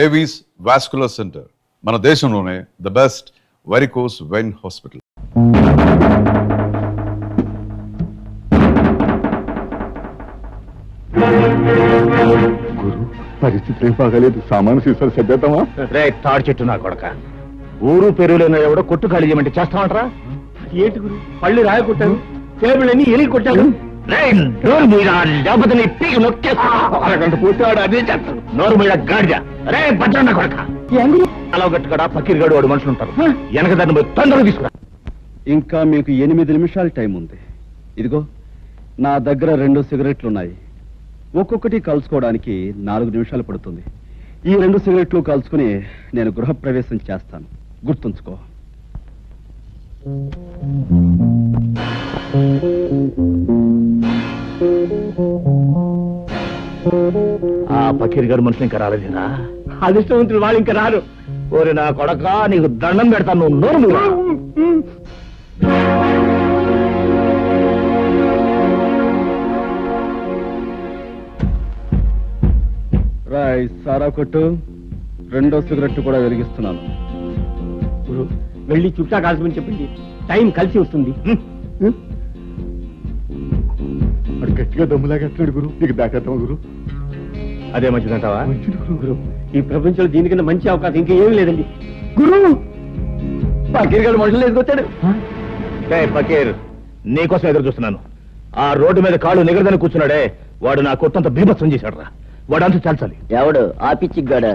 Avis vascular centre మన దేశంలోనే the best varicose vein hospital. గురు పరిస్థితి ఏం బాగాలేదు, సామాను సీసాలు సర్దేద్దామా? రే తాడు చెట్టు నా కొడక, ఊరు పెరుగులేని ఎవడో కొట్టు ఖాళీ చేయమంటే చేస్తామంటారా? ఏంటి గురు, పళ్ళు రాయ కొట్టాను, టేబుల్ అన్ని ఎలిగి కొట్టాను. లేకపోతే నీ పీకి నొక్కేస్తా. అరగంట పూర్తి వాడు అదే చేస్తాడు. నోరు మీద గాడిద. రే భద్రం నా కొడక, అలా గట్టుకడా పకీర్ గడు వాడు మనుషులు ఉంటారు. వెనక దాన్ని పోయి తొందరగా తీసుకురా. ఇంకా మీకు 8 నిమిషాలు టైం ఉంది. ఇదిగో నా దగ్గర 2 సిగరెట్లున్నాయి. ఒక్కొక్కటి కలుసుకోవడానికి 4 నిమిషాలు పడుతుంది. ఈ 2 సిగరెట్లు కలుసుకుని నేను గృహప్రవేశం చేస్తాను, గుర్తుంచుకో. ఆ పకీర్ గడు మనుషులు ఇంకా రాలేదేనా? అదృష్టవంతులు వాళ్ళు ఇంకా రారు. ఓరి నా కొడక, నీకు దండం పెడతాను, నువ్వు నోరు మూయరా. రాయ్ సారా కొట్టు, 2వ సిగరెట్ కూడా వెలిగిస్తున్నాను. గురు వెళ్ళి చుట్టా కాల్చమని చెప్పింది, టైం కలిసి వస్తుంది. వాడు గట్టిగా దమ్ములాగేస్తున్నాడు గురు, నీకు దాకేద్దామా గురు? అదే మంచిదంటావా? మంచిది గురు. గురు ఈ ప్రపంచంలో దీనికన్నా మంచి అవకాశం ఇంకా ఏమీ లేదండి. గురు పకీర్ గారు మనుషులు ఎదుకొచ్చాడు. పకీర్, నీకోసం ఎదురు చూస్తున్నాను. ఆ రోడ్డు మీద కాళ్ళు నిగరదని కూర్చున్నాడే, వాడు నా కొట్టంత బీభత్సం చేశాడు రా. వాడంతా చాల్చాలి. ఎవడు ఆ పిచ్చిగాడ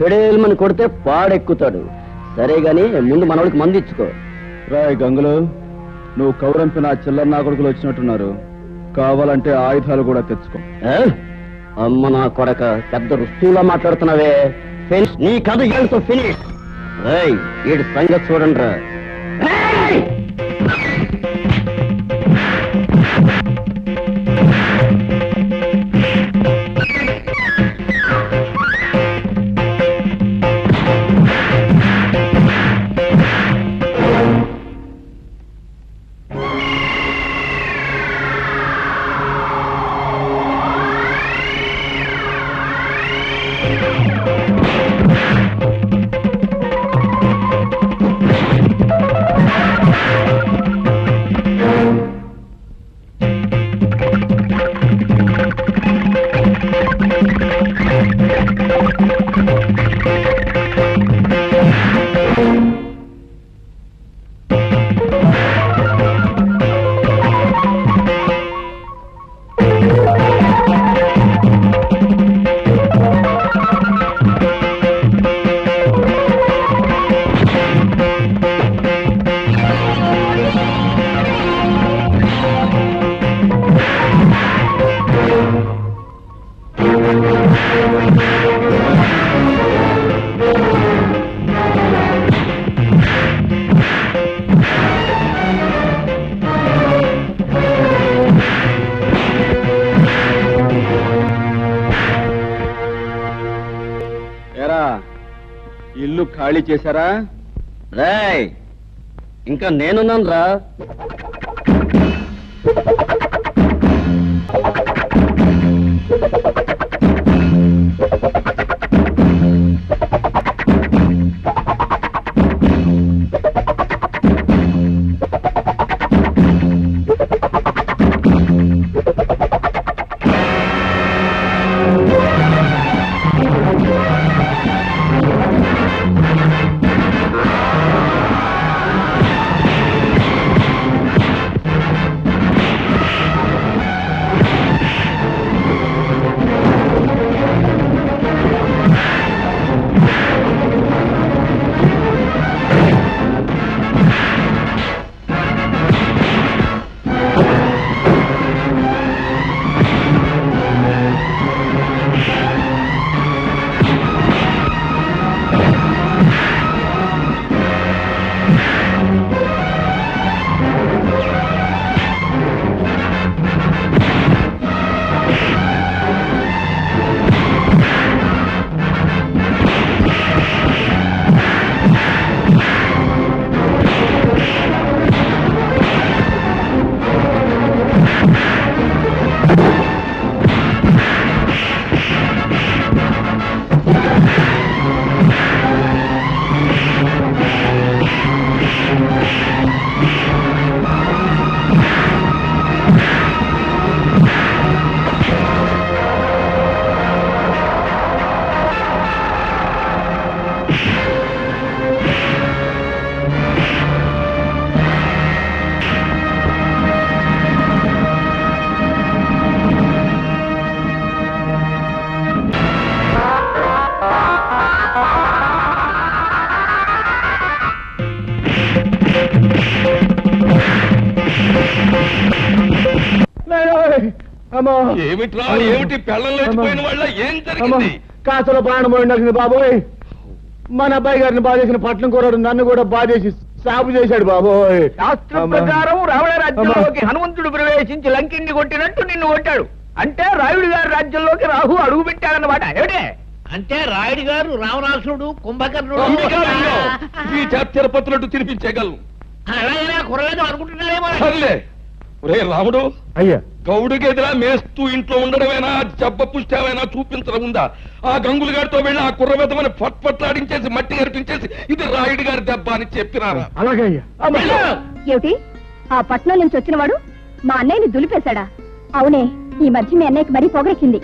ఫెడేల్మని కొడితే పాడెక్కుతాడు. సరే గాని ముందు మనోడికి మందు ఇచ్చుకో. రాయ్ గంగులు, నువ్వు కౌరంపిన చిల్లర నా కొడుకులు వచ్చినట్టున్నారు, కావాలంటే ఆయుధాలు కూడా తెచ్చుకో. అమ్మ నా కొడక, పెద్ద రుస్తువులా మాట్లాడుతున్నావే. ఫినిష్, నీ కథ ఏళ్ళతో ఫినిష్. వీడి సంగతి చూడండి రా. ఇల్లు ఖాళీ చేశారా? రేయ్ ఇంకా నేనున్నాను రా. అమ్మో ఏమిట్రా ఏమిటి పెళ్ళం లేచిపోయిన వాళ్ళ ఏం అమ్మో జరిగింది? కాసులో ప్రాణం పోయిండాల్సింది బాబోయ్. మన అబ్బాయి గారిని బాధేసిన పట్నం కూరడు నన్ను కూడా బాధేసి సాగు చేశాడు బాబోయ్. శాస్త్రం ప్రకారం రావణ రాజ్యంలోకి హనుమంతుడు ప్రవేశించి లంకిని కొట్టినట్టు నిన్ను కొట్టాడు. అంటే రాయుడు గారి రాజ్యంలోకి రాహు అడుగు పెట్టాడన్నమాట. ఏమిటే అంటే రాయుడు గారు రావణాసురుడు కుంభకర్ణుడు ఈ తిరుపతులట్టు తినిపించగలను. అలాగైనా కురలేదు అనుకుంటున్నారేమో. సర్లే ఒరే రాముడు, అయ్యా గౌడుకి ఎదురా మేస్తూ ఇంట్లో ఉండడమేనా జబ్బ పుష్టామైనా చూపించడం ఉందా? ఆ గంగులు గారితో వెళ్ళి ఆ కుర్రబెద్దమని పట్లాడించేసి మట్టి గరిపించేసి ఇది రాయుడు గారి దెబ్బ అని చెప్పినారా? అలాగే అయ్యా. ఏమిటి ఆ పట్నం నుంచి వచ్చినవాడు మా అన్నయ్యని దులిపేశాడా? అవునే, ఈ మధ్య మీ అన్నయ్యకి మరీ పొగరెక్కింది.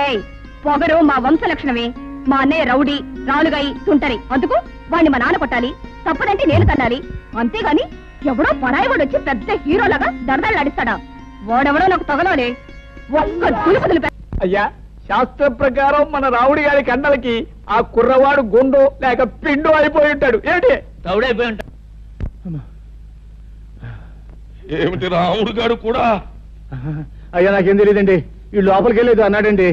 ఏయ్, పొగరు మా వంశ లక్షణమే. మా అన్నయ్య రౌడీ, రాలుగాయి, తుంటరి. అందుకు వాణ్ణి మా నాన్న కొట్టాలి, తప్పదంటే నేను తన్నాలి. అంతేగాని ఎవడో పరాయివాడు వచ్చి పెద్ద హీరోలాగా దరదలాడిస్తాడా? వాడెవడో నాకు తగలాలే. ఒక్క దులుపు దులిపే. అయ్యా, శాస్త్ర ప్రకారం మన రావుడి గారి కండలకి ఆ కుర్రవాడు గుండు లేక పిండు అయిపోయి ఉంటాడు. ఏమిటి తౌడైపోయి ఉంటాడు. ఏమిటి రాముడు గారు కూడా? అయ్యా నాకేం తెలియదండి. ఈ లోపలికి వెళ్ళేది అన్నాడండి.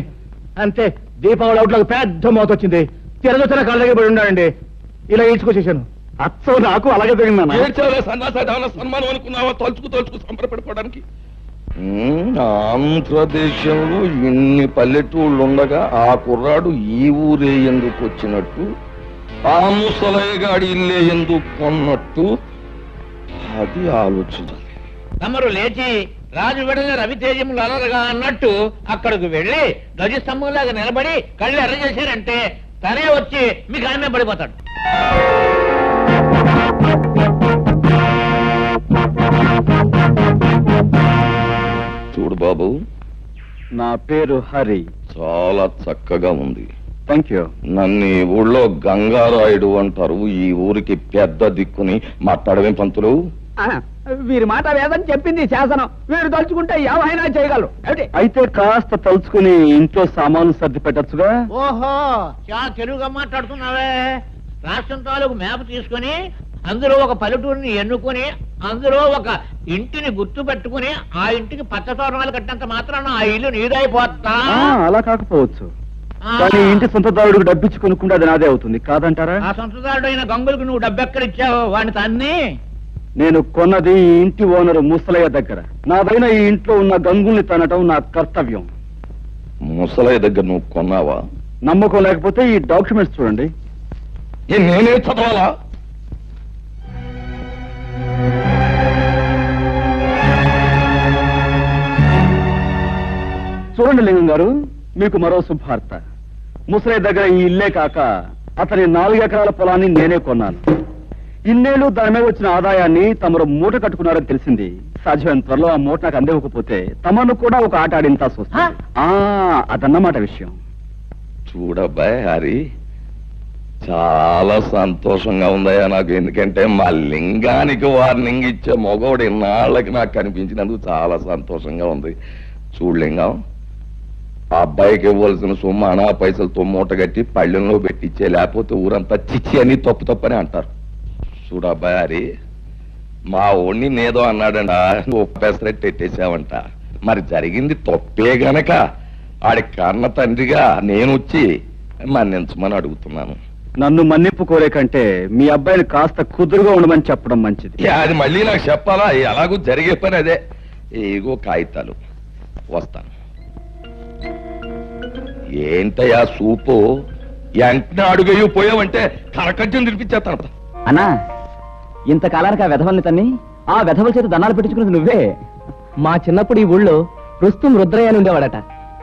అంతే, దీపావళి అవుట్లోకి పెద్ద మోత వచ్చింది. తిరగొచ్చిన కళ్ళ దగ్గర పడి ఉన్నాడండి. ఇలా ఈడ్చుకొచ్చేసాను. అచ్చం నాకు అలాగే జరిగిందన్న. ఏడ్చావులే సన్నాసాదాన సన్మానం అనుకున్నావా? తలుచుకు సంబరపడిపోవడానికి. ఆంధ్రదేశంలో ఇన్ని పల్లెటూళ్ళు ఉండగా ఆ కుర్రాడు ఈ ఊరే ఎందుకు వచ్చినట్టు, ఆ ముసలయ్యగాడి ఇల్లే ఎందుకు కొన్నట్టు, అది ఆలోచన. తమరు లేచి రాజు వెడల రవితేజములు అలరగా అన్నట్టు అక్కడికి వెళ్లి ధ్వజస్తంభంలాగా నిలబడి కళ్ళు ఎర్ర చేశారంటే తనే వచ్చి మీకు ఆమె పడిపోతాడు. చూడు బాబు, నా పేరు హరి. చాలా చక్కగా ఉంది. Thank you. నన్ను ఈ ఊళ్ళో గంగారాయుడు అంటారు. ఈ ఊరికి పెద్ద దిక్కుని మాట్లాడమే పంతులు. వీరి మాట వేదని చెప్పింది శాసనం. వీరు తలుచుకుంటే ఏమైనా చేయగలరు. అయితే కాస్త తలుచుకుని ఇంట్లో సామాన్లు సర్ది పెట్టచ్చుగా. ఓహో, చాలా తెలుగుగా మాట్లాడుతున్నావే. రాష్ట్రం తాలూకు మ్యాప్ తీసుకుని అందులో ఒక పల్లెటూరిని ఎన్నుకొని అందులో ఒక ఇంటిని గుర్తు పెట్టుకుని ఆ ఇంటికి పచ్చ తోరణాలు కట్టినంత మాత్రాన ఆ ఇల్లు నీదైపోతా. అలా కాకపోవచ్చు, కానీ ఇంటి సొంతదారుడికి డబ్బిచ్చి కొనుక్కుంటే అది నాదే అవుతుంది కాదంటారా? ఆ సొంతదారుడు అయిన గంగులకు నువ్వు డబ్బెక్కడిచ్చావు? వాడిని తన్ని నేను కొన్నది ఈ ఇంటి ఓనరు ముసలయ్య దగ్గర. నాదైనా ఈ ఇంట్లో ఉన్న గంగుల్ని తనటం నా కర్తవ్యం. ముసలయ్య దగ్గర నువ్వు కొన్నావా? నమ్మకం లేకపోతే ఈ డాక్యుమెంట్స్ చూడండి. నేనే చదవాలా? చూడండి లింగం గారు, మీకు మరో శుభార్త. ముసలయ్య దగ్గర ఈ ఇల్లే కాక అతని 4 ఎకరాల పొలాన్ని నేనే కొన్నాను. ఇన్నేళ్లు దాని మీద వచ్చిన ఆదాయాన్ని తమరు మూట కట్టుకున్నారని తెలిసింది. సాధ్యమైన త్వరలో ఆ మూట నాకు అందివ్వకపోతే తమను కూడా ఒక ఆట ఆడించాల్సి వస్తుంది. అదన్నమాట విషయం. చూడబ్బాయి హరి, చాలా సంతోషంగా ఉందయ్యా నాకు. ఎందుకంటే మా లింగానికి వార్నింగ్ ఇచ్చే మగవాడు ఇన్నాళ్ళకి నాకు కనిపించినందుకు చాలా సంతోషంగా ఉంది. చూడు లింగం, ఆ అబ్బాయికి ఇవ్వాల్సిన సొమ్ము అనా పైసలతో మూట కట్టి పళ్ళెంలో పెట్టించే, లేకపోతే ఊరంతా చిచ్చి అని తప్పని అంటారు. చూడు అబ్బాయి హరి, మా ఓణ్ణి నేదో అన్నాడంట, నువ్వు పెసరెట్టు ఎట్టేసావంట. మరి జరిగింది తప్పే గనక ఆడి కన్న తండ్రిగా నేను వచ్చి మన్నించమని అడుగుతున్నాను. నన్ను మన్నింపు కోరే కంటే మీ అబ్బాయిని కాస్త కుదురుగా ఉండమని చెప్పడం మంచిది. అది మళ్ళీ నాకు చెప్పాలా? ఎలాగూ జరిగే పని అదే. ఏగో కాగితాలు, వస్తాను. ఏంటయ్యా సూపు? వెంటనే అడుగయ్యూ పోయావంటే కరకజ్జం తినిపించేస్తాను. అన్నా, ఇంతకాలానికి ఆ వెధవల్ని తన్ని ఆ వెధవల చేత దండాలు పెట్టించుకున్నది నువ్వే. మా చిన్నప్పుడు ఈ ఊళ్ళో రుస్తుం రుద్రయ్య అని ఉండేవాడట.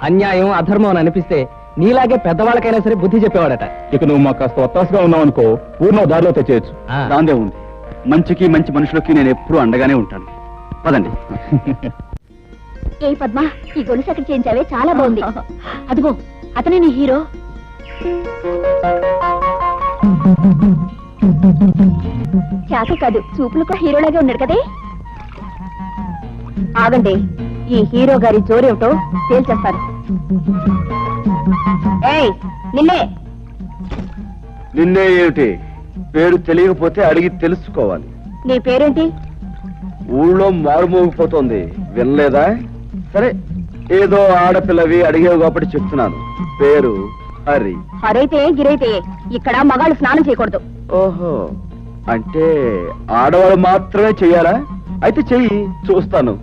అన్యాయం అధర్మం అని అనిపిస్తే నీలాగే పెద్దవాళ్ళకైనా సరే బుద్ధి చెప్పేవాడట. ఇక నువ్వు మాకు కాస్త ఒత్తాసుగా ఉన్నావు అనుకో, ఊరిలో దారిలో తెచ్చేయచ్చు. దాందే ఉంది. మంచికి మంచి మనుషులకి నేను ఎప్పుడూ అండగానే ఉంటాను. పదండి. ఏ పద్మ, ఈ గొలుసు ఎక్కడ చేయించావే? చాలా బాగుంది. అదిగో అతనే నీ హీరో. చేత కాదు, చూపులకు హీరోలాగే ఉన్నాడు కదే. ఆగండి, ఈ హీరో గారి జోరేమిటో తేల్చేస్తారు. ఏయ్, నిన్నే. నిన్నే ఏమిటి? పేరు తెలియకపోతే అడిగి తెలుసుకోవాలి. నీ పేరేంటి? ఊళ్ళో మారుమోగిపోతోంది, వినలేదా? సరే, ఏదో ఆడపిల్లవి అడిగేవి కాబట్టి చెప్తున్నాను. పేరు హరి. హరైతే గిరైతే ఇక్కడ మగాళ్ళు స్నానం చేయకూడదు. ఓహో, అంటే ఆడవాళ్ళు మాత్రమే చెయ్యాలా? అయితే చెయ్యి, చూస్తాను.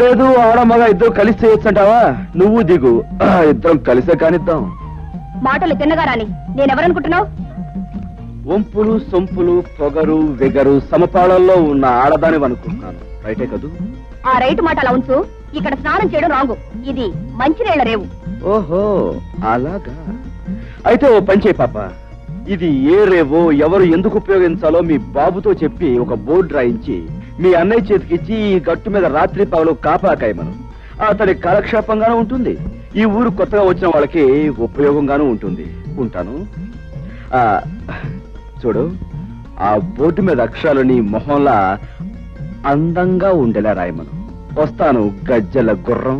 లేదు ఆడ మగ ఇద్దరు కలిసి చేయొచ్చు అంటావా? నువ్వు దిగు, ఇద్దరం కలిసే కానిద్దాం. మాటలు తిన్నగా రాని. నేనెవరనుకుంటున్నావు? వంపులు సొంపులు పొగరు వెగరు సమపాళల్లో ఉన్న ఆడదాని అనుకుంటున్నాను. రైటే కదూ? ఆ రైట్ మాట అలా ఉంచు. ఇక్కడ స్నానం చేయడం రాంగు. ఇది మంచినీళ్ల రేవు. ఓహో, అలాగా. అయితే ఓ పని చేయి పాప, ఇది ఏ రేవో ఎవరు ఎందుకు ఉపయోగించాలో మీ బాబుతో చెప్పి ఒక బోర్డు రాయించి మీ అన్నయ్య చేతికిచ్చి ఈ గట్టు మీద రాత్రి పగలు కాపాకాయమను. అతడి కాలక్షేపంగానూ ఉంటుంది, ఈ ఊరు కొత్తగా వచ్చిన వాళ్ళకి ఉపయోగంగానూ ఉంటుంది. ఉంటాను. చూడు, ఆ బోర్డు మీద అక్షరాలు నీ మొహంలా అందంగా ఉండేలా రాయమను. వస్తాను, గజ్జల గుర్రం.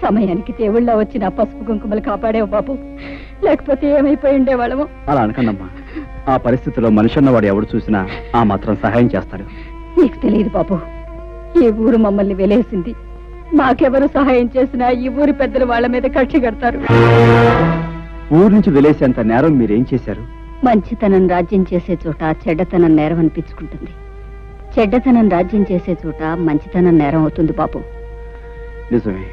సమయానికి దేవుళ్ళ వచ్చిన పసుపు కుంకుమలు కాపాడేవు బాబు, లేకపోతే ఏమైపోయి ఉండేవాళ్ళము. అలా అనకండమ్మా. ఆ పరిస్థితిలో మనిషి అన్నవాడు ఎవడు చూసినా ఆ మాత్రం సహాయం చేస్తాడు. నీకు తెలియదు బాబు, ఈ ఊరు మమ్మల్ని వెలేసింది. మాకెవరు సహాయం చేసినా ఈ ఊరి పెద్దలు వాళ్ళ మీద కక్షి కడతారు. ఊరు నుంచి వెలేసేంత నేరం మీరేం చేశారు? మంచితనం రాజ్యం చేసే చోట చెడ్డతనం నేరం అనిపించుకుంటుంది. చెడ్డతనం రాజ్యం చేసే చోట మంచితనం నేరం అవుతుంది బాబు. నిజమే,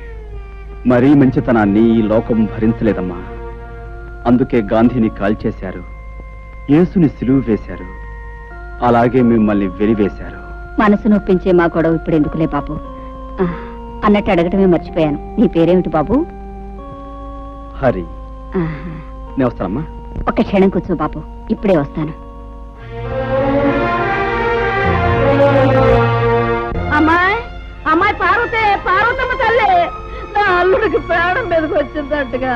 మరీ మంచితనాన్ని ఈ లోకం భరించలేదమ్మా. అందుకే గాంధీని కాల్చేశారు, యేసుని సిలువ వేశారు, అలాగే మిమ్మల్ని వెలివేశారు. మనసు నొప్పించే మా గొడవ ఇప్పుడు ఎందుకులే బాబు. అన్నట్టు అడగటమే మర్చిపోయాను, నీ పేరేమిటి బాబు? హరి. నేను వస్తానమ్మా. ఒక్క క్షణం కూర్చో బాబు, ఇప్పుడే వస్తాను. అమ్మాయి అమ్మాయి పార్వతమ్మ తల్లి, నా అల్లుడికి ప్రాణం మీదకి వచ్చిందట్టుగా.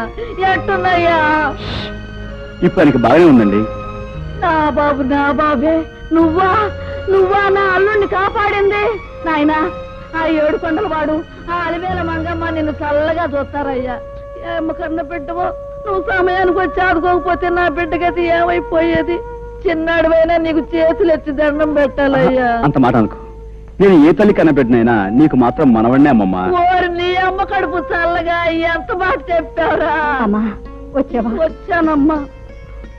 ఎట్టున్నాయ్యా? ఇప్పుడు ఆయనకి బాగానే ఉందండి. నా బాబే, నువ్వా నా అల్లుడిని కాపాడింది? నాయనా, ఆ 7 కొండల వాడు, ఆ అలివేల మంగమ్మ నిన్ను చల్లగా చూస్తారయ్యా. ఏమ కన్న బిడ్డవో, నువ్వు సమయానికి వచ్చి ఆదుకోకపోతే నా బిడ్డ గతి ఏమైపోయేది? చిన్నాడువైనా నీకు చేతులు ఎత్తి దండం పెట్టాలయ్యా. అంత మాట అనుకో. నేను ఏ తల్లి కనబెట్టినైనా నీకు మాత్రం మనవడినే అమ్మమ్మా. ఓరి నీ అమ్మ కడుపు చల్లగా ఎంత మాట చెప్పారా? అమ్మా వచ్చావా? వచ్చానమ్మా,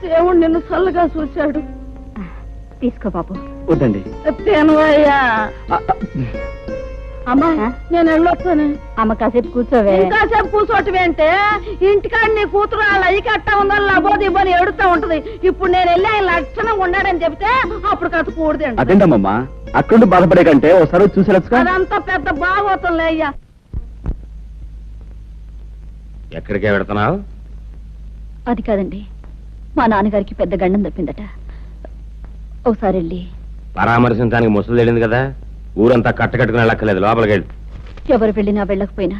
దేవుడు నిన్ను చల్లగా చూశాడు. తీసుకో బాబు. వద్దండి. తినవయ్యా. అమ్మా నేను వెళ్ళొస్తాను. అమ్మ కాసేపు కూర్చోవే. కాసేపు కూర్చోటమేంటే, ఇంటికాడ నీ కూతురు వాళ్ళ అయ్యి కట్టా ఉందని లబోది ఇవ్వని ఎడుతా ఉంటది. ఇప్పుడు నేను వెళ్ళి ఆయన లక్షణంగా ఉన్నాడని చెప్తే అప్పుడు కథ కూడదండి. అదేంటమ్మా, అక్కడ బాధపడే కంటే ఒకసారి చూసేలచ్చుగా. అదంతా పెద్ద బాగోతుందిలే అయ్యా. ఎక్కడికే పెడుతున్నావు? అది కాదండి, మా నాన్నగారికి పెద్ద గండం తప్పిందట. ఒకసారి వెళ్ళి పరామర్శించడానికి ముసలు తెలియదు కదా, ఊరంతా కట్టుకుని వెళ్ళక్కర్లేదు, లోపలికి వెళ్ళి. ఎవరు వెళ్ళినా వెళ్ళకపోయినా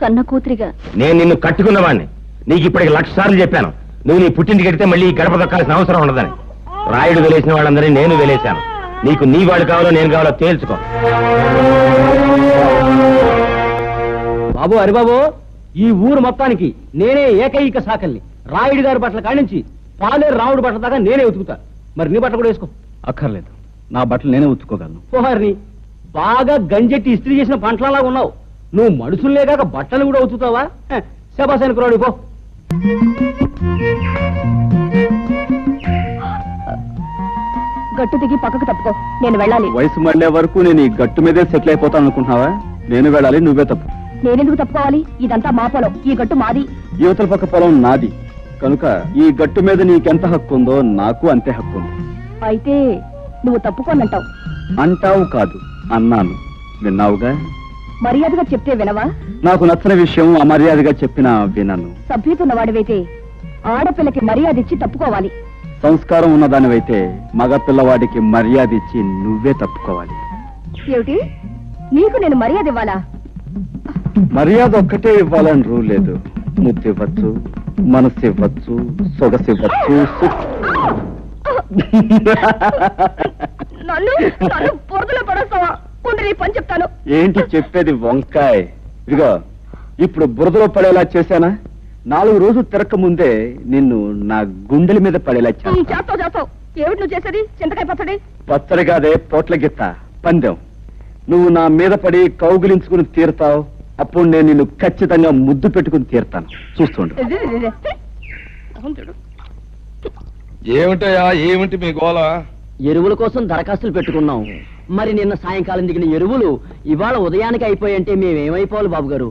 కన్న కూతురిగా నేను నిన్ను కట్టుకున్నవాడిని. నీకు ఇప్పటికి 1,00,000 సార్లు చెప్పాను, నువ్వు నీ పుట్టింటికి వెడితే మళ్ళీ ఈ గడప దొక్కాల్సిన అవసరం ఉండదని. రాయుడు వెలేసిన వాళ్ళందరినీ నేను వెలేశాను. నీకు నీ వాడు కావాలో నేను కావాలో తేల్చుకో. బాబు హరిబాబు, ఈ ఊరు మొత్తానికి నేనే ఏకైక సాకల్ని. రాయుడు గారి బట్టల కాడించి పాలేరు రాముడు బట్టల దాకా నేనే ఉతుకుతా. మరి నీ బట్టలు కూడా వేసుకో. అక్కర్లేదు, నా బట్టలు నేనే ఉతుక్కోగలను. పోహారిని బాగా గంజెట్టి ఇస్త్రీ చేసిన పంటలలా ఉన్నావు. నువ్వు మనుషుల్నే కాక బట్టలు కూడా ఉతుకుతావా? శబాసానికి రాడు పో. గట్టు దిగి పక్కకు తప్పుకో, నేను వెళ్ళాలి. వయసు మళ్ళే వరకు నేను ఈ గట్టు మీదే సెటిల్ అయిపోతాను అనుకుంటున్నావా? నేను వెళ్ళాలి, నువ్వే తప్పు. నేనెందుకు తప్పుకోవాలి? ఇదంతా మా పొలం, ఈ గట్టు మాది. యువతల పక్క పొలం నాది, కనుక ఈ గట్టు మీద నీకెంత హక్కు ఉందో నాకు అంతే హక్కు ఉంది. అయితే నువ్వు తప్పుకోనంటావు. అంటావు కాదు, అన్నాను. విన్నావుగా. మర్యాదగా చెప్తే వినవా? నాకు నచ్చని విషయం అమర్యాదగా చెప్పినా వినను. సభ్యతున్నవాడివైతే ఆడపిల్లకి మర్యాద ఇచ్చి తప్పుకోవాలి. సంస్కారం ఉన్నదానివైతే మగ పిల్లవాడికి మర్యాద ఇచ్చి నువ్వే తప్పుకోవాలి. ఏమిటి, నీకు నేను మర్యాద ఇవ్వాలా? మర్యాద ఒక్కటే ఇవ్వాలని రూల్ లేదు. ముద్దు ఇవ్వచ్చు, మనసు ఇవ్వచ్చు, సొగసు ఇవ్వచ్చు. నన్ను నన్ను బురదలో పడేస్తావా? ఉండి నీ పని చెప్తాను. ఏంటి చెప్పేది వంకాయ్? ఇదిగో, ఇప్పుడు బురదలో పడేలా చేశానా? 4 రోజులు తిరక్క ముందే నిన్ను నా గుండెల మీద పడేలా చేస్తాను. చేస్తావు. ఏమిటి నువ్వు చేసేది? చింతకాయ పచ్చడి? పచ్చడి కాదే, పోట్ల గిత్త, పందెం. నువ్వు నా మీద పడి కౌగిలించుకుని తీరుతావు. అప్పుడు నేను నిన్ను ఖచ్చితంగా ముద్దు పెట్టుకుని తీరుతాను. చూస్తుండు. ఏమిటయా, ఏమిటి మీ గోళ? ఎరువుల కోసం దరఖాస్తులు పెట్టుకున్నాం. మరి నిన్న సాయంకాలం దిగిన ఎరువులు ఇవాళ ఉదయానికి అయిపోయంటే మేమేమైపోవాలి బాబు గారు?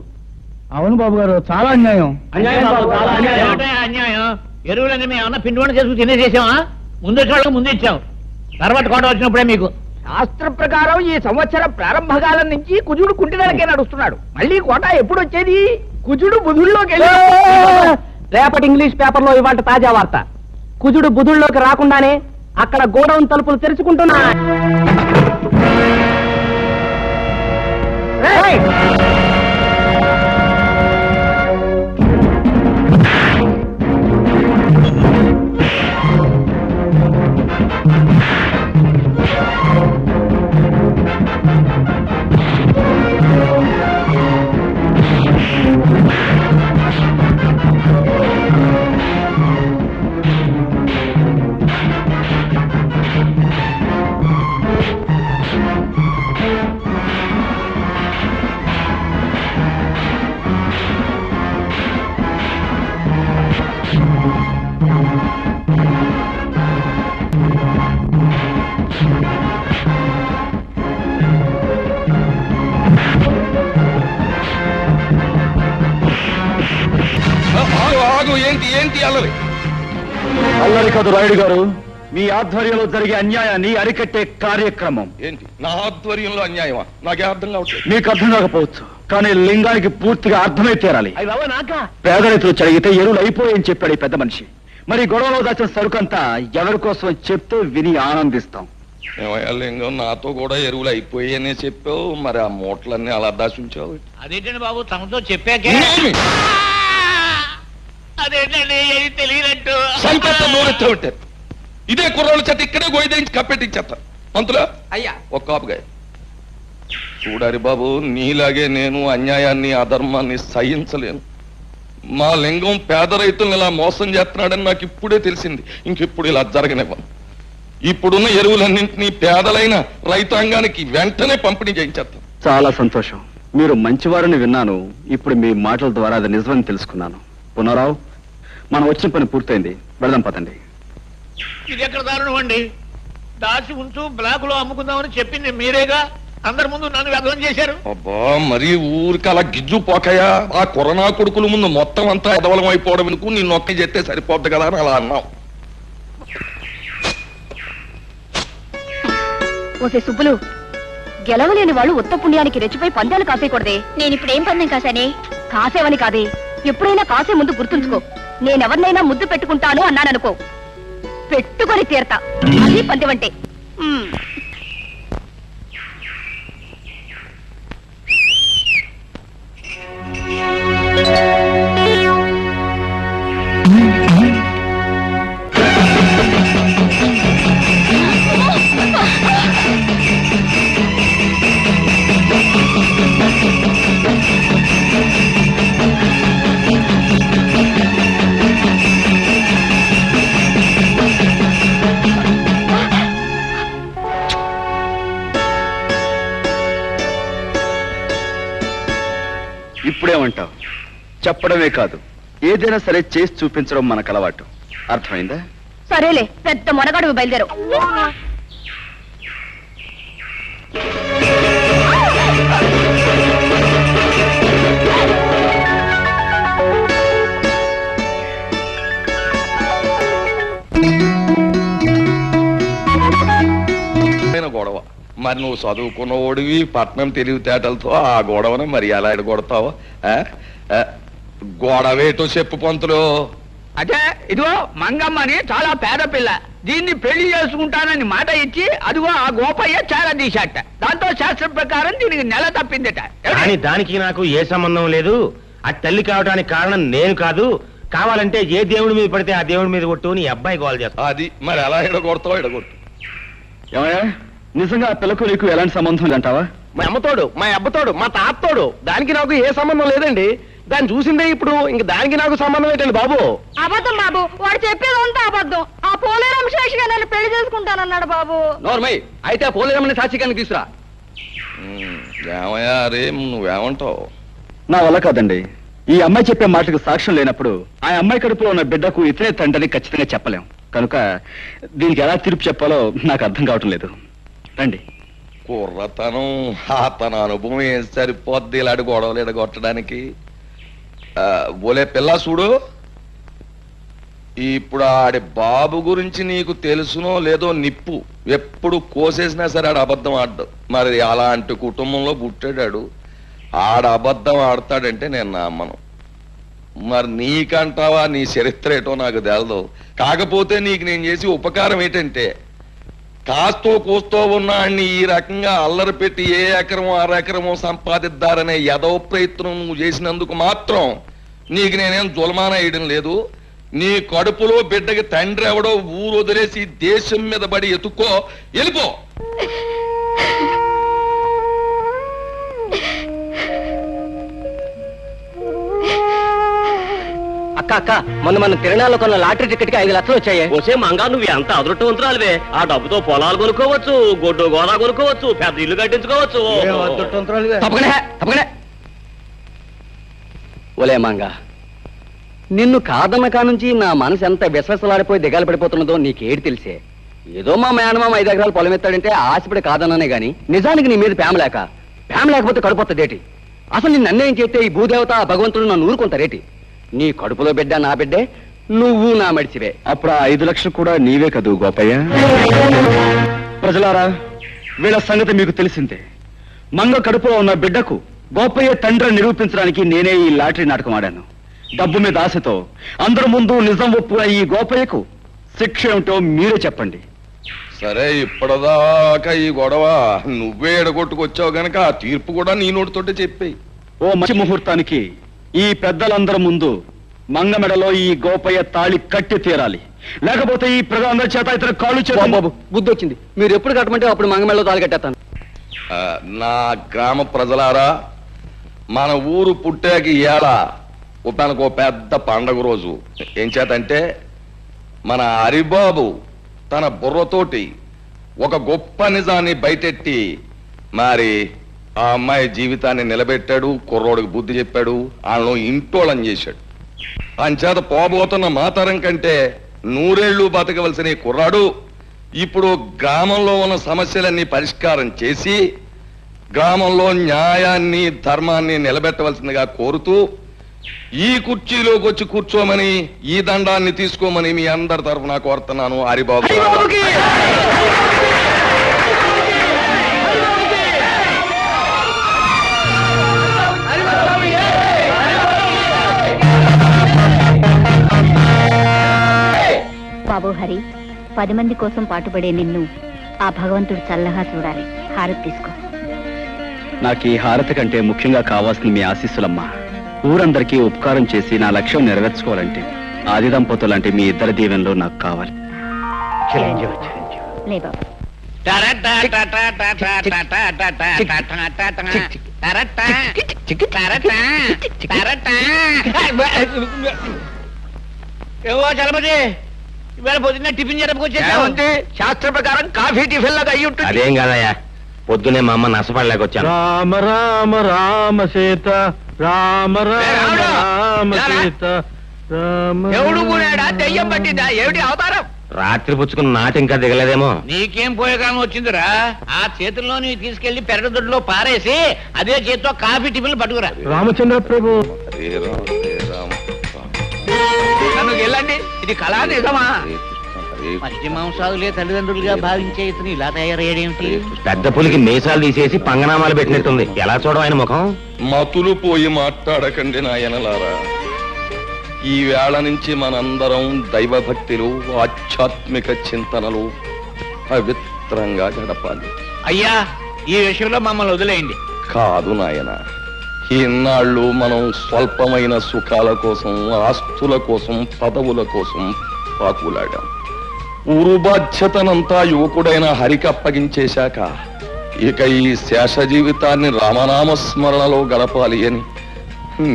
అవును బాబు గారు, చాలా అన్యాయం. ఏమిటయ్యా అన్యాయం? ఎరువులన్నీ మేము ఏమన్నా పిండి వంట చేసుకుని తినేసేసామా? ముందు వచ్చేవాళ్ళకి ముందు ఇచ్చాం, తర్వాత కోట వచ్చినప్పుడే మీకు. శాస్త్ర ప్రకారం ఈ సంవత్సరం ప్రారంభకాలం నుంచి కుజుడు కుంటినరకే నడుస్తున్నాడు. మళ్ళీ కోట ఎప్పుడు వచ్చేది? కుజుడు బుధుల్లోకి వెళ్ళి రేపటి ఇంగ్లీష్ పేపర్లో ఇవాళ తాజా వార్త. కుజుడు బుధుల్లోకి రాకుండానే అక్కడ గోడౌన్ తలుపులు తెరుచుకుంటున్నా. ఏంటి ఏంటి అల్లరి? అల్లరి కాదు రాయుడు గారు, మీ ఆధ్వర్యంలో జరిగే అన్యాయాన్ని అరికట్టే కార్యక్రమం. ఏంటి నా ఆధ్వర్యంలో అన్యాయమా? నాకే అర్థం కావట్లేదు. మీకు అర్థం కాకపోవచ్చు, కానీ లింగానికి పూర్తిగా అర్థమై తీరాలి. పేద రైతులు చదివితే ఎరువులు అయిపోయని చెప్పాడు ఈ పెద్ద మనిషి. మరి గొడవలో దాచిన సరుకంతా ఎవరి కోసం చెప్తే విని ఆనందిస్తాం. ఏమయ్యా లింగం, నాతో కూడా ఎరువులు అయిపోయాయనే చెప్పావు, మరి ఆ మూటలన్నీ అలా దాచుంచావు. అదేంటండి బాబు, తమతో చెప్పాకే. అదేంటండి ఏది తెలియనట్టు నోరెత్తా ఉంటారు. ఇదే కుర్రోళ్ళ చేత ఇక్కడే గోయిదేంచి కప్పెట్టించేస్తారు. పంతులా అయ్యా ఒక కాపుగా చూడారి బాబు, నీలాగే నేను అన్యాయాన్ని అధర్మాన్ని సహించలేను. మా లింగం పేద రైతులను ఇలా మోసం చేస్తున్నాడని నాకు ఇప్పుడే తెలిసింది. ఇంకెప్పుడు ఇలా జరగనివ్వను. ఇప్పుడున్న ఎరువులన్నింటినీ పేదలైన రైతాంగానికి వెంటనే పంపిణీ చేయించేస్తాను. చాలా సంతోషం. మీరు మంచివారని విన్నాను. ఇప్పుడు మీ మాటల ద్వారా అది నిజమని తెలుసుకున్నాను. పునరావు, మనం వచ్చిన పని పూర్తయింది, వెళదాం పదండి. ఇది ఎక్కడ దారుణం అండి? దాచి ఉంచు బ్లాక్ లో అమ్ముకుందామని చెప్పింది మీరేగా. అందరి ముందు నన్ను వ్యర్థం చేశారు. అబ్బా, మరి ఊరికి అలా గిజ్జు పోకయా? ఆ కరోనా కొడుకుల ముందు మొత్తం అంతా ఎదవలం అయిపోవడం ఎందుకు? నిన్ను ఒక్క చెప్తే సరిపోద్ది కదా అని అలా అన్నావు. ఓసే సుబ్బులు, గెలవలేని వాళ్ళు ఉత్త పుణ్యానికి రెచ్చిపోయి పందాలు కాసేయకూడదే. నేను ఇప్పుడు ఏం పందెం కాసానే? కాసేవని కాదే, ఎప్పుడైనా కాసే ముందు గుర్తుంచుకో. నేనెవరినైనా ముద్దు పెట్టుకుంటాను అన్నాననుకో, పెట్టుకొని తీరతా. అది పందెమంటే. ఇప్పుడేమంటావు? చెప్పడమే కాదు, ఏదైనా సరే చేసి చూపించడం మనకు అలవాటు. అర్థమైందా? సరేలే, పెద్ద మొనగాడు బయలుదేరు. మరి నువ్వు చదువుకున్నవాడివి పట్నం తెలివితేటలతో ఆ గొడవను మరి ఎలా ఎడగొడతావు? గొడవేటో చెప్పు పంతులు. అదే ఇదిగో మంగమ్మని చాలా పేద పిల్ల, దీన్ని పెళ్లి చేసుకుంటానని మాట ఇచ్చి అదిగో ఆ గోపయ్య చాలా తీశాట. దాంతో శాస్త్రం ప్రకారం దీనికి నెల తప్పిందట. కానీ దానికి నాకు ఏ సంబంధం లేదు. ఆ తల్లి కావడానికి కారణం నేను కాదు. కావాలంటే ఏ దేవుడి మీద పడితే ఆ దేవుడి మీద కొట్టు నీ అబ్బాయి గోల్ చేస్తా. అది మరి ఎలా ఎడగొడతావు? ఎడగొట్టు. ఏమయ్యా, నిజంగా ఆ పిల్లకు నీకు ఎలాంటి సంబంధం అంటావా? మా అమ్మతోడు, మా అబ్బతోడు, మా తాతోడు, దానికి నాకు ఏ సంబంధం లేదండి. దాన్ని చూసిందే ఇప్పుడు, ఇంక దానికి నాకు సంబంధం ఏంటండి బాబు? అబద్ధం బాబు, వాడు చెప్పేదంతా అబద్ధం. ఆ పోలేరం శేషిగా నన్ను పెళ్లి చేసుకుంటానన్నాడు బాబు. నోర్మయ్, అయితే ఆ పోలేరమ్మని సాక్షిగాన్ని తీసురా. ఏమయ్యా రే, నువ్వేమంటావు? నా వల్ల కాదండి. ఈ అమ్మాయి చెప్పే మాటకు సాక్ష్యం లేనప్పుడు ఆ అమ్మాయి కడుపులో ఉన్న బిడ్డకు ఇతనే తండ్రిని ఖచ్చితంగా చెప్పలేం. కనుక దీనికి ఎలా తీర్పు చెప్పాలో నాకు అర్థం కావటం లేదు. రండి. కుర్రతనం, తన అనుభవం ఏం సరిపోద్ది ఇలాంటి గొడవలు ఎడగొట్టడానికి? ఓలే పిల్ల చూడు, ఇప్పుడు ఆడి బాబు గురించి నీకు తెలుసునో లేదో నిప్పు ఎప్పుడు కోసేసినా సరే ఆడ అబద్ధం ఆడ్డు. మరి అలాంటి కుటుంబంలో పుట్టాడాడు, ఆడ అబద్ధం ఆడతాడంటే నేను నమ్మను. మరి నీకంటావా? నీ చరిత్ర ఏటో నాకు తెలదు. కాకపోతే నీకు నేను చేసి ఉపకారం ఏంటంటే, కాస్తో కూస్తో ఉన్నాన్ని ఈ రకంగా అల్లరి పెట్టి ఏ ఎకరమో అరెకరమో సంపాదిద్దారనే యదవ ప్రయత్నం నువ్వు చేసినందుకు మాత్రం నీకు నేనేం జులమాన వేయడం లేదు. నీ కడుపులో బిడ్డకి తండ్రి ఎవడో ఊరు వదిలేసి దేశం మీద పడి ఎత్తుక్కో, వెళ్ళిపో. అక్క అక్క, మన తిరణాల్లో కొన్న లాటరీ టికెట్ కి 5 లక్షలు వచ్చాయి. వచ్చే మంగా, నువ్వు ఎంత అదృష్టవంతురాలివే. ఆ డబ్బుతో పొలాలు కొనుక్కోవచ్చు, గొడ్డు గోదా కొనుక్కోవచ్చు, పెద్ద ఇల్లు కట్టించుకోవచ్చు. ఒలే మంగా, నిన్ను కాదన్న నుంచి నా మనసు ఎంత విశ్వాసలాడిపోయి దిగాలు పడిపోతున్నదో నీకేడు తెలిసే. ఏదో మా మేనమామ 5 ఎకరాలు పొలం ఎత్తాడంటే ఆశపడి కాదన్నానే గాని నిజానికి నీ మీద ప్రేమ లేకపోతే కడుపుతదేటి? అసలు నిన్ను అన్యాయం చేస్తే ఈ భూదేవత భగవంతుడు నన్ను ఊరుకుంటారేటి? నీ కడుపులో బిడ్డ నా బిడ్డే, నువ్వు నా మడిచివే. అప్పుడు ఆ 5 లక్షలు కూడా నీవే కదూ గోపయ్య? ప్రజలారా, వీళ్ళ సంగతి మీకు తెలిసిందే. మంగ కడుపులో ఉన్న బిడ్డకు గోపయ్య తండ్రి నిరూపించడానికి నేనే ఈ లాటరీ నాటకం ఆడాను. డబ్బు మీద ఆశతో అందరి ముందు నిజం ఒప్పున ఈ గోపయ్యకు శిక్ష ఏమిటో మీరే చెప్పండి. సరే, ఇప్పటిదాకా ఈ గొడవ నువ్వే ఎడగొట్టుకొచ్చావు గనక ఆ తీర్పు కూడా నీ నోటితోటే చెప్పేయి. ఓ మంచి ముహూర్తానికి ఈ పెద్దలందరి ముందు మంగ మెడలో ఈ గోపయ్య తాళి కట్టి తీరాలి. లేకపోతే ఈ ప్రజలందరి చేత ఇతర కాళ్ళు చేత. బాబు, బుద్ధి వచ్చింది. మీరు ఎప్పుడు కట్టమంటే అప్పుడు మంగ మెడలో తాళి కట్టేస్తాను. నా గ్రామ ప్రజలారా, మన ఊరు పుట్టాకి ఏడా తనకు పెద్ద పండగ రోజు. ఏం చేతంటే, మన హరిబాబు తన బుర్రతోటి ఒక గొప్ప నిజాన్ని బయటెట్టి మరి ఆ అమ్మాయి జీవితాన్ని నిలబెట్టాడు, కుర్రోడికి బుద్ధి చెప్పాడు, వాళ్ళను ఇంటోళం చేశాడు. అంచేత పోబోతున్న మాతరం కంటే 100 ఏళ్ళు బతకవలసిన ఈ కుర్రాడు ఇప్పుడు గ్రామంలో ఉన్న సమస్యలన్నీ పరిష్కారం చేసి గ్రామంలో న్యాయాన్ని ధర్మాన్ని నిలబెట్టవలసిందిగా కోరుతూ ఈ కుర్చీలోకి వచ్చి కూర్చోమని, ఈ దండాన్ని తీసుకోమని మీ అందరి తరఫున కోరుతున్నాను. హరిబాబు బాబు హరి, 10 మంది కోసం పాటుపడే నిన్ను ఆ భగవంతుడు చల్లగా చూడాలి. హారతి తీసుకో. నాకు ఈ హారతి కంటే ముఖ్యంగా కావాల్సిన మీ ఆశీస్సులమ్మా. ఊరందరికీ ఉపకారం చేసి నా లక్ష్యం నెరవేర్చుకోవాలంటే ఆది దంపతులంటే మీ ఇద్దరి దీవెనలో నాకు కావాలి. లే బాబు. ఏవో చలపతి, ఇవాళ పొద్దున్న టిఫిన్ జరపకొచ్చేది శాస్త్ర ప్రకారం కాఫీ టిఫిన్ లాగా అయ్యి ఉంటుంది. అదేం కాదయ్యా, పొద్దునే మా అమ్మ నష్టపడలేకొచ్చాను. రామ రామ రామ సీత, రామ రామ రామ సీత, రామ. ఎవడు కూడాడా? దెయ్యం పట్టిందా? ఏమిటి అవతారం? రాత్రి పుచ్చుకున్న నాటి ఇంకా దిగలేదేమో. నీకేం పోయే కాలం వచ్చిందిరా? ఆ చేతుల్లో నీవు తీసుకెళ్లి పెరగదొడ్లో పారేసి అదే చేతితో కాఫీ టిఫిన్లు పట్టుకురా. రామచంద్ర ప్రభు, నన్ను వెళ్ళండి. ఇది కళా నిజమా? మధ్య మాంసాదులే తల్లిదండ్రులుగా భావించే ఇతను ఇలా తయారయ్యాడేమిటి? పెద్ద పులికి మీసాలు తీసేసి పంగనామాలు పెట్టినట్టుంది. ఎలా చూడడం ఆయన ముఖం? మతులు పోయి మాట్లాడకండి నాయనలారా. ఈ వేళ నుంచి మనందరం దైవభక్తిలో ఆధ్యాత్మిక చింతనలు పవిత్రంగా గడపాలి. అయ్యా, ఈ విషయంలో మమ్మల్ని వదిలేయండి. కాదు నాయన, ఈనాళ్ళు మనం స్వల్పమైన సుఖాల కోసం, ఆస్తుల కోసం, పదవుల కోసం పాకులాడాం. ఊరు బాధ్యతనంతా యువకుడైన హరికి అప్పగించేశాక ఇక ఈ శేష జీవితాన్ని రామనామస్మరణలో గడపాలి అని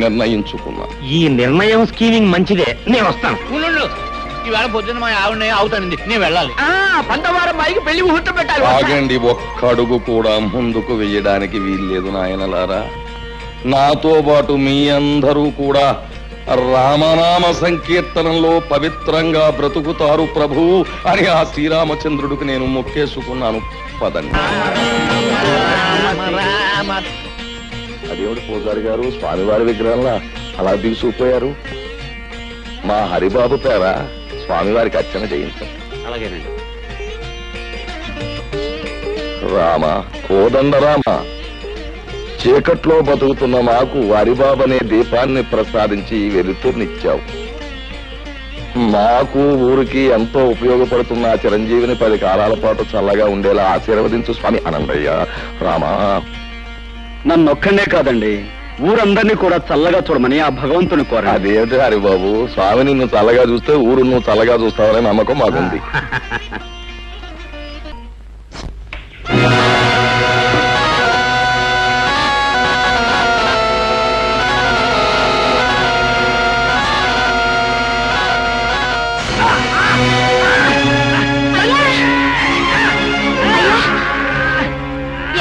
నిర్ణయించుకున్నా. ఈ నిర్ణయం స్కీమింగ్ మంచిదే. నేను వస్తాను. ఉండు, ఈవేళ పొద్దున్న మా ఆవిడ అవుతానండి, నేను వెళ్ళాలి. 12వ అమ్మాయికి పెళ్లి ముహూర్తం పెట్టాలి. ఆగండి, ఒక్క అడుగు కూడా ముందుకు వెయ్యడానికి వీల్లేదు నాయనలారా. నాతో పాటు మీ అందరూ కూడా రామనామ సంకీర్తనంలో పవిత్రంగా బ్రతుకుతారు ప్రభు అని ఆ శ్రీరామచంద్రుడికి నేను మొక్కేసుకున్నాను. పదండి. అదేమిటి పూజారి గారు, స్వామివారి విగ్రహంలా అలా దిగుసుకుపోయారు? మా హరిబాబు పేర స్వామివారికి అర్చన చేయించండి. అలాగేనండి. రామ, కోదండ రామ, చీకట్లో బతుకుతున్న మాకు హరిబాబనే దీపాన్ని ప్రసాదించి వెలుతురునిచ్చావు. మాకు ఊరికి ఎంతో ఉపయోగపడుతున్న ఆ చిరంజీవిని 10 కాలాల పాటు చల్లగా ఉండేలా ఆశీర్వదించు స్వామి. అనందయ్య, రామ. నన్నొక్కడే కాదండి, ఊరందరినీ కూడా చల్లగా చూడమని ఆ భగవంతుని కోరండి. అదేమిటి హరిబాబు, స్వామి నిన్ను చల్లగా చూస్తే ఊరు నువ్వు చల్లగా చూస్తావనే నమ్మకం మాకుంది.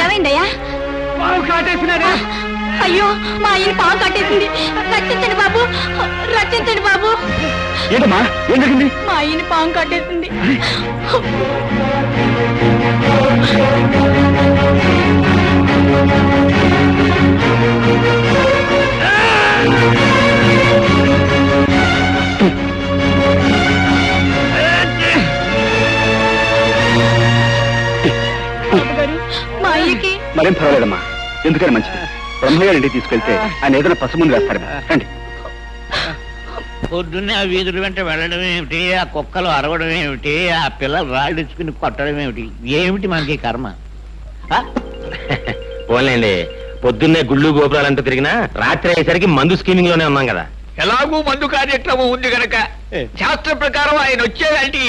ఏమైందయ్యా? అయ్యో, మా ఆయన పాము కట్టేసింది. రక్షించండి బాబు, రక్షించండి బాబు. ఏంటమ్మా, ఏం జరిగింది? మా ఆయన పాము కట్టేసింది. మా అయ్యకి మరేం పర్వాలేదమ్మా, ఎందుకని మంచిది. బ్రహ్మయ్య ఇంటికి తీసుకెళ్తే ఆయన ఏదైనా పసుముందు వేస్తారేమో. రండి. పొద్దున్నే ఆ వీధుల వెంట వెళ్ళడం ఏమిటి, ఆ కుక్కలు అరవడం ఏమిటి, ఆ పిల్లలు రాళ్ళిచ్చుకుని కొట్టడం ఏమిటి, ఏమిటి మనకి కర్మ? పోలేండి, పొద్దున్నే గుళ్ళు గోపురాలంటూ తిరిగినా రాత్రి అయ్యేసరికి మందు స్కీమింగ్ లోనే ఉన్నాం కదా. ఎలాగూ మందు కార్యక్రమం ఉంది గనక శాస్త్ర ప్రకారం ఆయన వచ్చేదంటే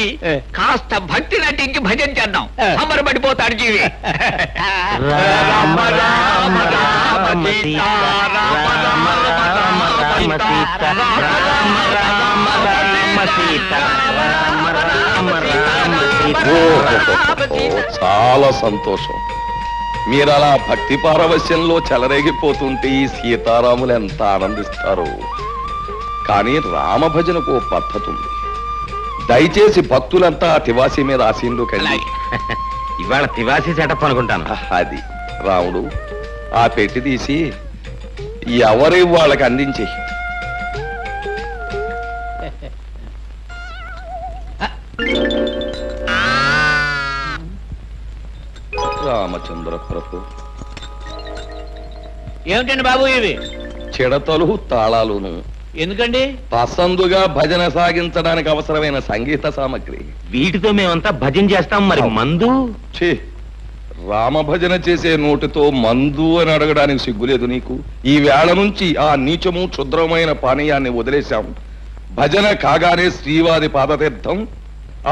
కాస్త భక్తి నటించి భజన చేద్దాం. అమరపడిపోతాడు జీవి. రామ రామ రామ సీతా, రామ రామ రామ సీతా, రామ రామ రామ సీతా, రామ రామ రామ సీతా. చాలా సంతోషం. మీరలా భక్తి పారవశ్యంలో చెలరేగిపోతుంటే ఈ సీతారాములు ఎంత ఆనందిస్తారు. కానీ రామ భజనకు పద్ధతి ఉంది. దయచేసి భక్తులంతా తివాసి మీద ఆశీనులు కండి. ఇవాళ తివాసి సెటప్ అనుకుంటాను. అది రాముడు, ఆ పెట్టి తీసి ఎవరి వాళ్ళకి అందించి. రామచంద్ర ప్రభు, ఏమిటండి బాబు ఇవి? చిడతలు తాళాలును. ఎందుకండి? పసందుగా భజన సాగించడానికి అవసరమైన సంగీత సామగ్రి. వీటితో మేమంతా భజన చేస్తాం. మరి మందు? ఛీ, రామ భజన చేసే నోటితో మందు అని అడగడానికి సిగ్గులేదు నీకు? ఈ వేళ నుంచి ఆ నీచము క్షుద్రమైన పానీయాన్ని వదిలేశాం. భజన కాగానే శ్రీవారి పాదతీర్థం,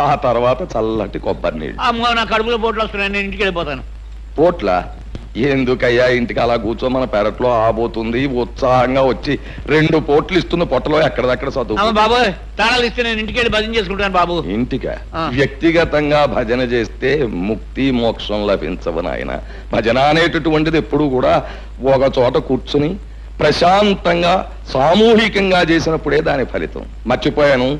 ఆ తర్వాత చల్లటి కొబ్బరి నీళ్ళు. అమ్మో, నా కడుపులో పోట్లు వస్తున్నాయి, నేను ఇంటికి వెళ్ళిపోతాను. పోట్ల ఎందుకయ్యా, ఇంటికి అలా కూర్చో, మన పెరట్లో ఆబోతుంది. ఉత్సాహంగా వచ్చి 2 పోట్లు ఇస్తున్న పొట్టలో ఎక్కడదక్కడ చదువు. బాబు, తాళాలు ఇస్తే నేను ఇంటికి వెళ్ళి భజన చేసుకుంటాను బాబు. ఇంటికా? వ్యక్తిగతంగా భజన చేస్తే ముక్తి మోక్షం లభించవు నాయన. భజన అనేటటువంటిది ఎప్పుడు కూడా ఒక చోట కూర్చుని ప్రశాంతంగా సామూహికంగా చేసినప్పుడే దాని ఫలితం. మర్చిపోయాను,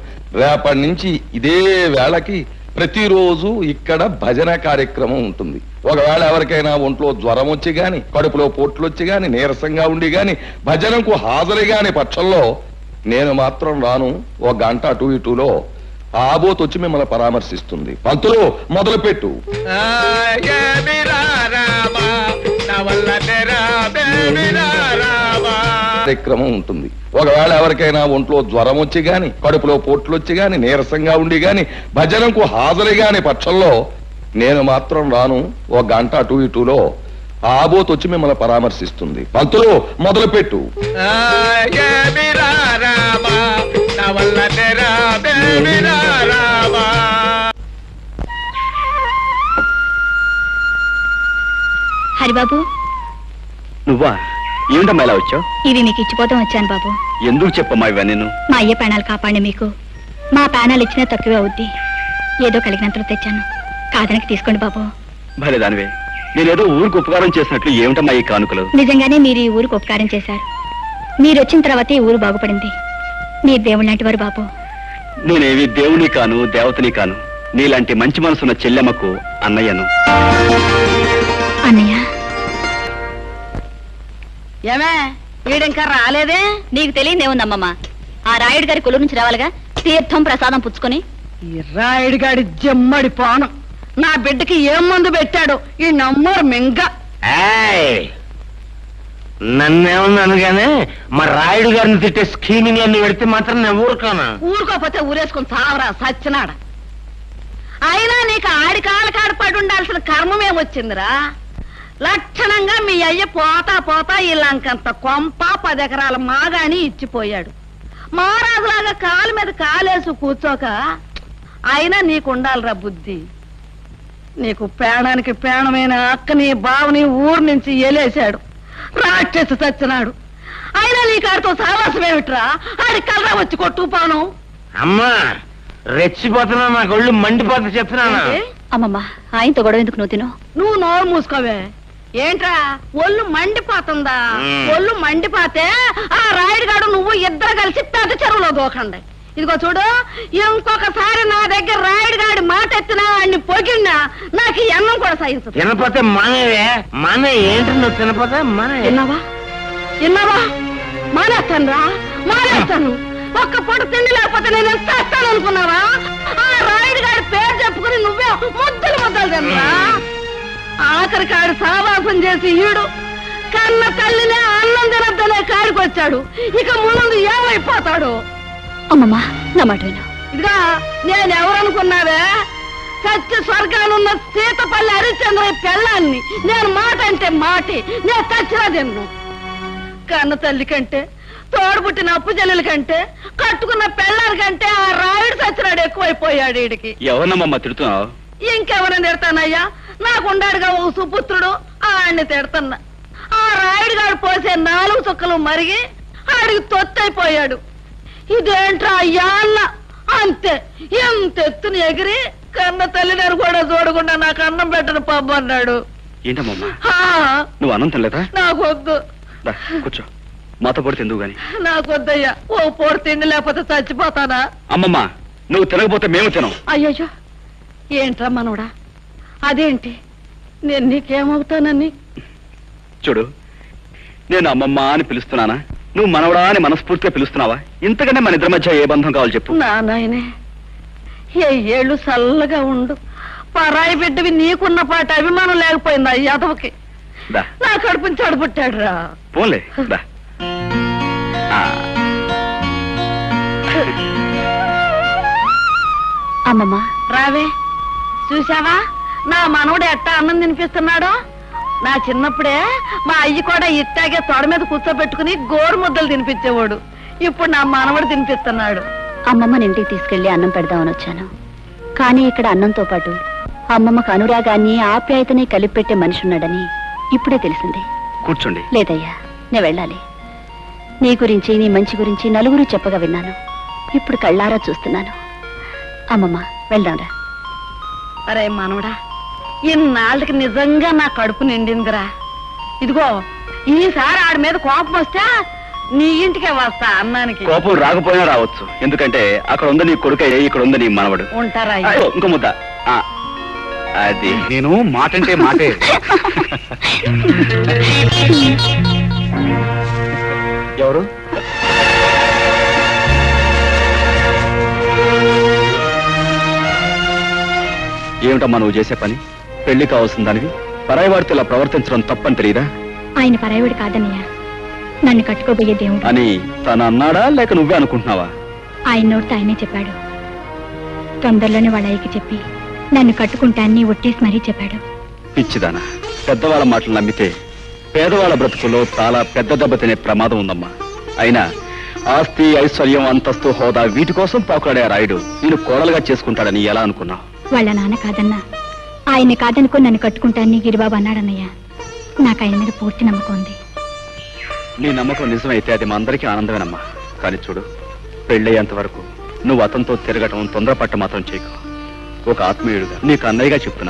రేపటి నుంచి ఇదే వేళకి ప్రతిరోజు ఇక్కడ భజన కార్యక్రమం ఉంటుంది. ఒకవేళ ఎవరికైనా ఒంట్లో జ్వరం వచ్చి గాని, కడుపులో పోట్లు వచ్చి గాని, నీరసంగా ఉండి గాని, భజనకు హాజరు గాని పక్షంలో నేను మాత్రం రాను. 1 గంట అటు ఇటులో ఆబోతు వచ్చి మిమ్మల్ని పరామర్శిస్తుంది. పంతులు మొదలుపెట్టు. కార్యక్రమం ఉంటుంది. ఒకవేళ ఎవరికైనా ఒంట్లో జ్వరం వచ్చి గాని, కడుపులో పోట్లు వచ్చి గాని, నీరసంగా ఉండి గాని, భజనకు హాజరు గాని పక్షంలో నేను మాత్రం రాను. ఒక గంట అటు ఇటులో ఆబోతు వచ్చి మిమ్మల్ని పరామర్శిస్తుంది. పంతులు మొదలుపెట్టు. హరిబాబు, నువ్వా? ఏమిటమ్మా ఇలా వచ్చావు? ఇవి మీకు ఇచ్చిపోతాం వచ్చాను బాబు. ఎందుకు చెప్పమ్మా ఇవన్నీ? మా అయ్య ప్రాణాలు కాపాడి మీకు. మా ప్రాణాలు ఇచ్చినా తక్కువే అవుద్ది. ఏదో కలిగినంతలో తెచ్చాను, కాదనకి తీసుకోండి బాబు. భలే దానివే, నేనేదో ఊరికి ఉపకారం చేసినట్లు ఏమిటమ్మా ఈ కానుకలు? నిజంగానే మీరు ఈ ఊరికి ఉపకారం చేశారు. మీరు వచ్చిన తర్వాతే ఈ ఊరు బాగుపడింది. మీరు దేవుడు లాంటి వారు బాబు. నేనేవి దేవుని కాను, దేవతని కాను. నీలాంటి మంచి మనసున్న చెల్లెమ్మకు అన్నయ్యను. అన్నయ్య, ఏమే వీడింకా రాలేదే? నీకు తెలియదేముందమ్మమ్మ, ఆ రాయుడు గారి కొలు నుంచి రావాలిగా తీర్థం ప్రసాదం పుచ్చుకొని. ఈ రాయుడు గాడి జమ్మడి పానం నా బిడ్డకి ఏం మందు పెట్టాడు ఈ నమ్మరు మింగ. నన్నేమన్నాను గానీ మా రాయుడు గారిని తిట్టే స్కీమింగ్ అన్ని పెడితే మాత్రం నేను ఊరుకోనా? ఊరుకోపోతే ఊరేసుకుని తావరా సచ్చినాడ. అయినా నీకు ఆడి కాళ్ళ పడి ఉండాల్సిన కర్మమేమొచ్చిందిరా? లక్షణంగా మీ అయ్య పోతా పోతా ఈ లంకంత కొంప 10 ఎకరాల మాగాని ఇచ్చిపోయాడు. మహారాజులాగా కాలు మీద కాలేసి కూర్చోక అయినా నీకుండాలిరా బుద్ధి. నీకు ప్రాణానికి ప్రాణమైన అక్కని బావని ఊరు నుంచి ఎలేశాడు, రాక్షసి చచ్చినాడు. అయినా నీకు ఆడితో సావాసమేమిట్రా? ఆడి కలరా వచ్చి కొట్టుకుపోను. అమ్మా రెచ్చిపోతున్నా, నాకు ఒళ్ళు మండిపోతా చెప్తున్నాను. అమ్మమ్మ, ఆయనతో గొడవ ఎందుకు నువ్వు తిను? నువ్వు నోరు మూసుకోవే. ఏంట్రా ఒళ్ళు మండిపోతుందా? ఒళ్ళు మండిపోతే ఆ రాయుడుగాడు నువ్వు ఇద్దరు కలిసి పెద్ద చెరువులో దూకండి. ఇదిగో చూడు, ఇంకొకసారి నా దగ్గర రాయుడుగాడి మాట ఎత్తినా అన్ని పొగిడినా నాకు ఈ అన్నం కూడా సహించదు. తినపోతే మానేవే. మానే ఏంటి నువ్వు తినపోతే మానే. విన్నావా? మానేస్తాను రా, మానేస్తాను. ఒక్క పూట తిండి లేకపోతే నేను ఎంత చేస్తాను అనుకున్నావా? ఆ రాయుడుగాడి పేరు చెప్పుకుని నువ్వే ముద్దలు తినరా? ఆఖరి కాడు సావాసం చేసి ఈడు కన్న తల్లినే అన్నం తినద్దనే కాడికొచ్చాడు. ఇక ముందు ఏమైపోతాడు? అమ్మమ్మ, నా మాట విను. ఇదిగా నేనెవరనుకున్నావే? సత్య స్వర్గానున్న సీతపల్లి హరిశ్చంద్ర పెళ్ళాన్ని. నేను మాట అంటే మాటి, నేను చచ్చినా తిన్ను. కన్న తల్లి కంటే, తోడుబుట్టిన అప్పు చెల్లెల కంటే, కట్టుకున్న పెళ్ళారి కంటే ఆ రాయుడు చచ్చినాడు ఎక్కువైపోయాడు. వీడికి ఎవరినమ్మా తిడుతున్నావు? ఇంకెవరిని తిడతానయ్యా? నాకుండాడుగా ఓ సుపుత్రుడు, ఆడిని తిడతన్నా. ఆ రాయుడుగాడు పోసే 4 చుక్కలు మరిగి ఆడికి తొత్తైపోయాడు. ఇదేంట్రా అయ్యా అన్న అంతే. ఎంత ఎత్తుని ఎగిరి కన్న తల్లిదారు కూడా చూడకుండా నాకు అన్నం పెట్టను పబ్బు అన్నాడు. ఏంటమ్మా నువ్వు అన్నం తినలేదా? నాకొద్దు. కూర్చో, మాతో పొడి తిందువు గాని. నాకొద్దయ్యా, ఓ పూట తిండి లేకపోతే చచ్చిపోతానా? అమ్మమ్మ, నువ్వు తినకపోతే మేము తినం. అయ్యయ్యో, ఏంట్రా మనోడా? అదేంటి, నేను నీకేమవుతానని? చూడు, నేను అమ్మమ్మ అని పిలుస్తున్నానా? నువ్వు మనవడా అని మనస్ఫూర్తిగా పిలుస్తున్నావా? ఇంతకంటే మన ఇద్దరి మధ్య ఏ బంధం కావాలి చెప్పు. నా నాయనే, ఏళ్ళు చల్లగా ఉండు. పరాయి బిడ్డవి నీకున్న పాట అభిమానం లేకపోయిందా యాదవకి? నా కడుపుని చెడబుట్టాడు రా. పోన్లే దా. అమ్మమ్మ, రావే. చూసావా నా మనవడు ఎట్టా అన్నం తినిపిస్తున్నాడో? నా చిన్నప్పుడే మా అయ్యి కూడా ఇట్టాగే తొడ మీద కూర్చోబెట్టుకుని గోరు ముద్దలు తినిపించేవాడు. ఇప్పుడు నా మనవడు తినిపిస్తున్నాడు. అమ్మమ్మని ఇంటికి తీసుకెళ్లి అన్నం పెడదామని వచ్చాను. కానీ ఇక్కడ అన్నంతో పాటు అమ్మమ్మకు అనురాగాన్ని ఆప్యాయతని కలిపి పెట్టే మనిషి ఉన్నాడని ఇప్పుడే తెలిసింది. కూర్చోండి. లేదయ్యా, నేను వెళ్ళాలి. నీ గురించి, నీ మంచి గురించి నలుగురు చెప్పగా విన్నాను. ఇప్పుడు కళ్ళారా చూస్తున్నాను. అమ్మమ్మ, వెళ్దాంరా. అరే మనవడా, ఇన్నాళ్ళకి నిజంగా నా కడుపు నిండిందిరా. ఇదిగో, ఈసారి ఆడి మీద కోపం వస్తే నీ ఇంటికే వస్తా అన్నానికి. కోపం రాకపోయినా రావచ్చు, ఎందుకంటే అక్కడ ఉంది నీ కొడుకయ్య, ఇక్కడ ఉంది నీ మనవడు. ఉంటారా? ఇంకో ముద్ద. అది నేను మాటంటే మాటే. ఎవరు? ఏమిటమ్మా నువ్వు చేసే పని? పెళ్లి కావాల్సిన దానివి పరాయివాడితో ఇలా ప్రవర్తించడం తప్పని తెలియదా? ఆయన పరాయవుడు కాదన్నయ్య, నన్ను కట్టుకోబోయే దేవుడు అని తను అన్నాడా లేక నువ్వే అనుకుంటున్నావా? ఆయన నోటితో ఆయనే చెప్పాడు. తొందరలోనే వాళ్ళ అయ్యకి చెప్పి నన్ను కట్టుకుంటాన్ని ఒట్టేసి మరీ చెప్పాడు. పిచ్చిదానా, పెద్దవాళ్ళ మాటలు నమ్మితే పేదవాళ్ళ బ్రతుకుల్లో చాలా పెద్ద దెబ్బ తినే ప్రమాదం ఉందమ్మా. అయినా ఆస్తి, ఐశ్వర్యం, అంతస్తు, హోదా వీటి కోసం పాకులాడే రాయుడు నేను కోడలుగా చేసుకుంటాడని ఎలా అనుకున్నావు? వాళ్ళ నాన్న కాదన్నా, ఆయన్ని కాదనుకో నన్ను కట్టుకుంటాన్ని గిరిబాబు అన్నాడన్నయ్య. నాకు ఆయన మీద పూర్తి నమ్మకం ఉంది. నీ నమ్మకం నిజమైతే అది మా అందరికీ ఆనందమేనమ్మా. కానీ చూడు, పెళ్ళయ్యేంత వరకు నువ్వు అతనితో తిరగటం, తొందరపట్ట మాత్రం చేయకు. ఒక ఆత్మీయుడుగా నీకు అన్నయ్యగా చెప్తున్నాను.